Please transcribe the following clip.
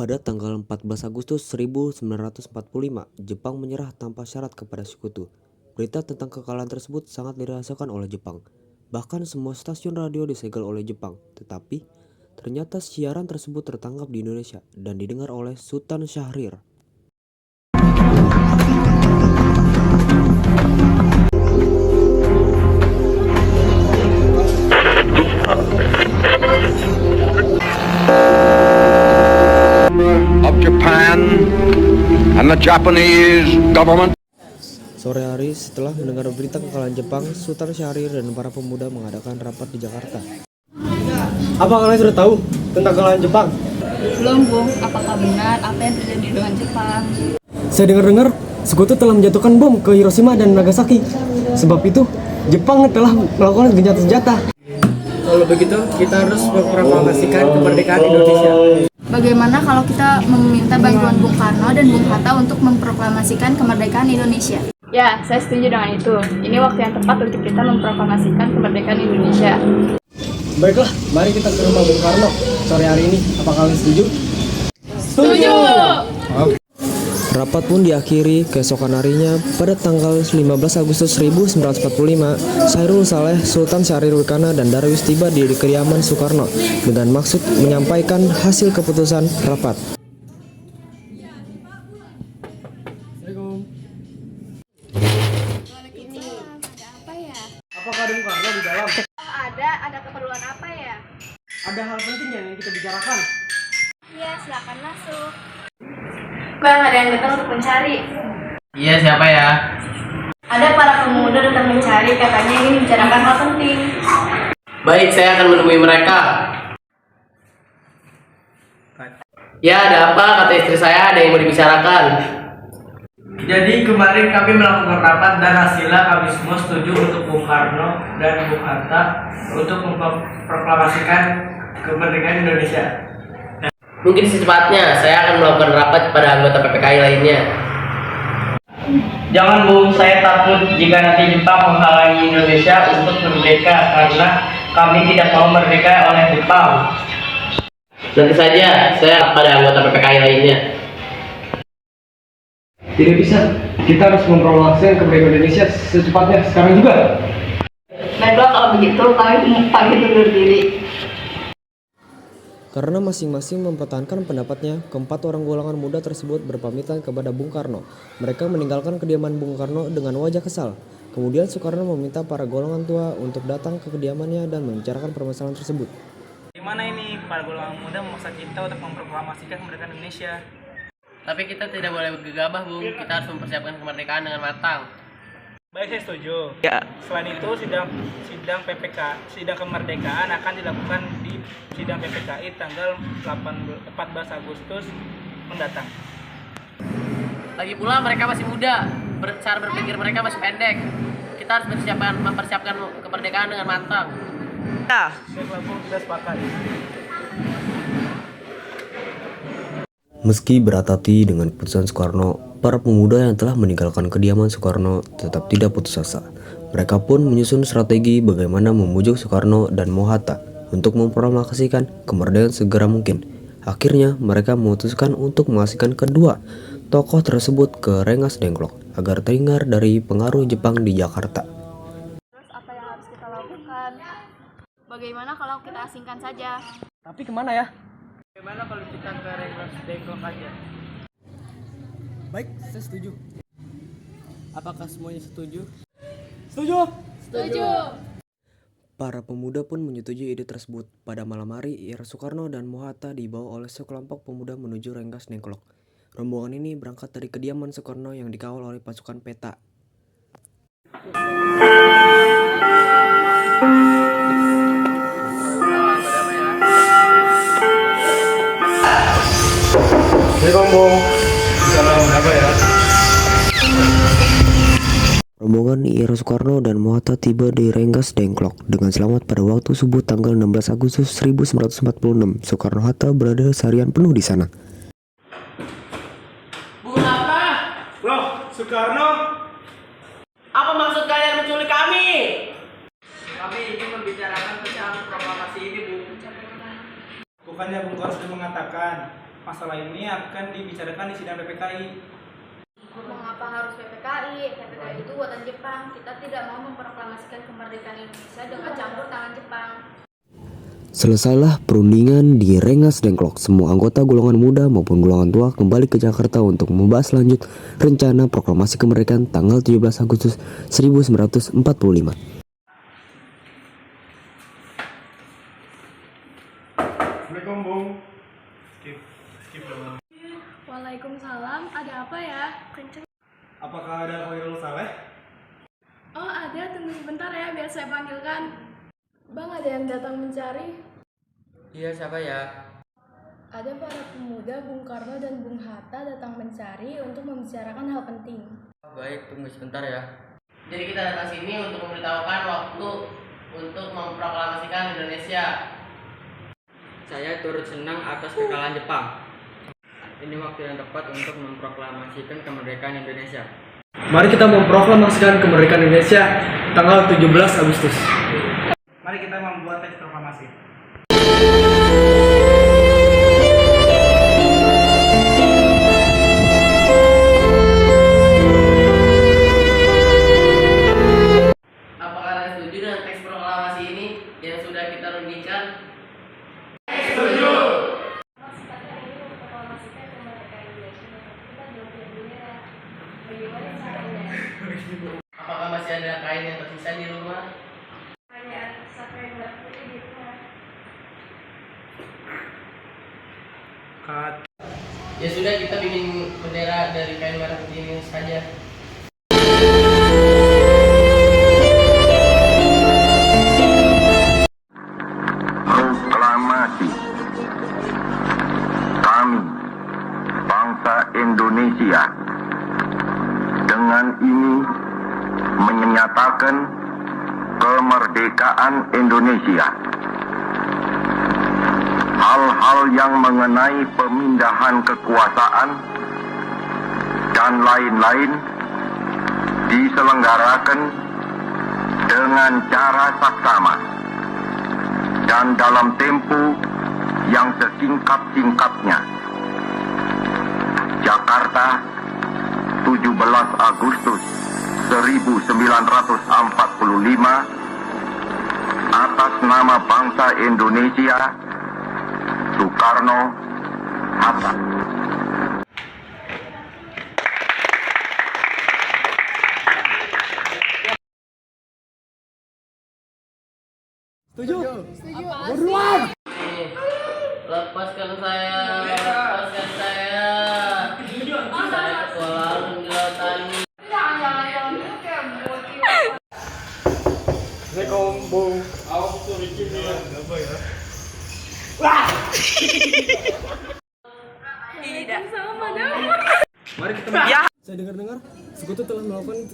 Pada tanggal 14 Agustus 1945, Jepang menyerah tanpa syarat kepada sekutu. Berita tentang kekalahan tersebut sangat dirasakan oleh Jepang. Bahkan semua stasiun radio disegel oleh Jepang. Tetapi, ternyata siaran tersebut tertangkap di Indonesia dan didengar oleh Sultan Syahrir. Of Japan and the Japanese government. Sore hari setelah mendengar berita kekalahan Jepang, Sultan Syahrir dan para pemuda mengadakan rapat di Jakarta. Apa kalian sudah tahu tentang kekalahan Jepang? Belum, Bung. Apakah benar apa yang terjadi dengan Jepang? Saya dengar-dengar sekutu telah menjatuhkan bom ke Hiroshima dan Nagasaki. Sebab itu, Jepang telah melakukan gencatan senjata. Kalau begitu, kita harus memproklamasikan kemerdekaan Indonesia. Bagaimana kalau kita meminta bantuan Bung Karno dan Bung Hatta untuk memproklamasikan kemerdekaan Indonesia? Ya, saya setuju dengan itu. Ini waktu yang tepat untuk kita memproklamasikan kemerdekaan Indonesia. Baiklah, mari kita ke rumah Bung Karno sore hari ini. Apa kalian setuju? Setuju! Rapat pun diakhiri keesokan harinya pada tanggal 15 Agustus 1945, Sairul Saleh, Sultan Syahrir Wikana, dan Darwis tiba di kediaman Soekarno dengan maksud menyampaikan hasil keputusan rapat. Apakah ada Bung Karno di dalam? Ada keperluan apa ya? Ada hal penting yang ingin kita bicarakan. Iya, silakan masuk. Bang, ada yang datang untuk mencari. Iya, siapa ya? Ada para pemuda datang mencari, katanya ingin membicarakan hal penting. Baik, saya akan menemui mereka. Ya, ada apa? Kata istri saya, ada yang mau dibicarakan. Jadi kemarin kami melakukan rapat dan hasilnya kami semua setuju untuk Bung Karno dan Bung Hatta untuk memproklamasikan kemerdekaan Indonesia. Mungkin secepatnya saya akan melakukan rapat pada anggota PPKI lainnya. Jangan Bung, saya takut jika nanti Jepang menghalangi Indonesia untuk merdeka karena kami tidak mau merdeka oleh Jepang. Nanti saja saya pada anggota PPKI lainnya. Tidak bisa, kita harus memproklamasikan kemerdekaan Indonesia secepatnya, sekarang juga. Baiklah, kalau begitu kami pamit undur diri. Karena masing-masing mempertahankan pendapatnya, keempat orang golongan muda tersebut berpamitan kepada Bung Karno. Mereka meninggalkan kediaman Bung Karno dengan wajah kesal. Kemudian Soekarno meminta para golongan tua untuk datang ke kediamannya dan membicarakan permasalahan tersebut. Gimana ini para golongan muda memaksa kita untuk memproklamasikan kemerdekaan Indonesia? Tapi kita tidak boleh gegabah, Bung. Kita harus mempersiapkan kemerdekaan dengan matang. Baik, saya setuju. Ya. Selain itu, sidang kemerdekaan akan dilakukan di sidang PPKI tanggal 14 Agustus mendatang. Lagi pula mereka masih muda, cara berpikir mereka masih pendek. Kita harus mempersiapkan kemerdekaan dengan matang. Baiklah, Bung, kita sepakat. Meski berat hati dengan keputusan Soekarno, para pemuda yang telah meninggalkan kediaman Soekarno tetap tidak putus asa. Mereka pun menyusun strategi bagaimana memujuk Soekarno dan Mohatta untuk memproklamasikan kemerdekaan segera mungkin. Akhirnya mereka memutuskan untuk mengasingkan kedua tokoh tersebut ke Rengas Dengklok agar terhindar dari pengaruh Jepang di Jakarta. Terus apa yang harus kita lakukan? Bagaimana kalau kita asingkan saja? Tapi kemana ya? Bagaimana kalau kita ke Rengas Dengklok aja? Baik, saya setuju. Apakah semuanya setuju? Setuju! Setuju! Para pemuda pun menyetujui ide tersebut. Pada malam hari, Soekarno dan Mohatta dibawa oleh sekelompok pemuda menuju Rengas Dengklok. Rombongan ini berangkat dari kediaman Soekarno yang dikawal oleh pasukan peta. Rombongan Soekarno dan Mohatta tiba di Rengas Dengklok dengan selamat pada waktu subuh tanggal 16 Agustus 1946. Soekarno-Hatta berada seharian penuh di sana. Bung Hatta, Loh, Soekarno? apa maksud kalian menculik kami? Kami ingin membicarakan pecahan proklamasi ini, Bu. Bukannya Bung Karno sudah mengatakan masalah ini akan dibicarakan di sidang PPKI. Mengapa harus PPKI? PPKI itu buatan Jepang. Kita tidak mau memproklamasikan kemerdekaan Indonesia dengan campur tangan Jepang. Selesailah perundingan di Rengas Dengklok. Semua anggota golongan muda maupun golongan tua kembali ke Jakarta untuk membahas lanjut rencana proklamasi kemerdekaan tanggal 17 Agustus 1945. Assalamualaikum, Bung. Skip dong. Waalaikumsalam. Ada apa ya? Kenceng. Apakah ada Khairul Saleh? Oh ada, tunggu sebentar ya biar saya panggilkan. Bang, ada yang datang mencari? Iya, siapa ya? Ada para pemuda Bung Karno dan Bung Hatta datang mencari untuk membicarakan hal penting. Baik, tunggu sebentar ya. Jadi kita datang sini untuk memberitahukan waktu untuk memproklamasikan Indonesia. Saya turut senang atas kekalahan Jepang. Ini waktu yang tepat untuk memproklamasikan kemerdekaan Indonesia. Mari kita memproklamasikan kemerdekaan Indonesia tanggal 17 Agustus. Mari kita membuat teks proklamasi. Apakah Anda setuju dengan teks proklamasi ini yang sudah kita rundingkan? Apakah masih ada kain yang tersisa di rumah? Cut. Ya sudah, kita bikin bendera dari kain merah putih ini saja. Proklamasi. Kami, bangsa Indonesia, dengan ini menyatakan kemerdekaan Indonesia. Hal-hal yang mengenai pemindahan kekuasaan dan lain-lain diselenggarakan dengan cara saksama dan dalam tempo yang sesingkat-singkatnya. Jakarta, 17 Agustus 1945, atas nama bangsa Indonesia, Soekarno Hatta. Setuju? Ini, lepaskan saya, lepaskan saya. Saya kewalahan di lautan. Assalamualaikum, Bung. Apa ya? Mari kita Saya dengar-dengar Sekutu telah melakukan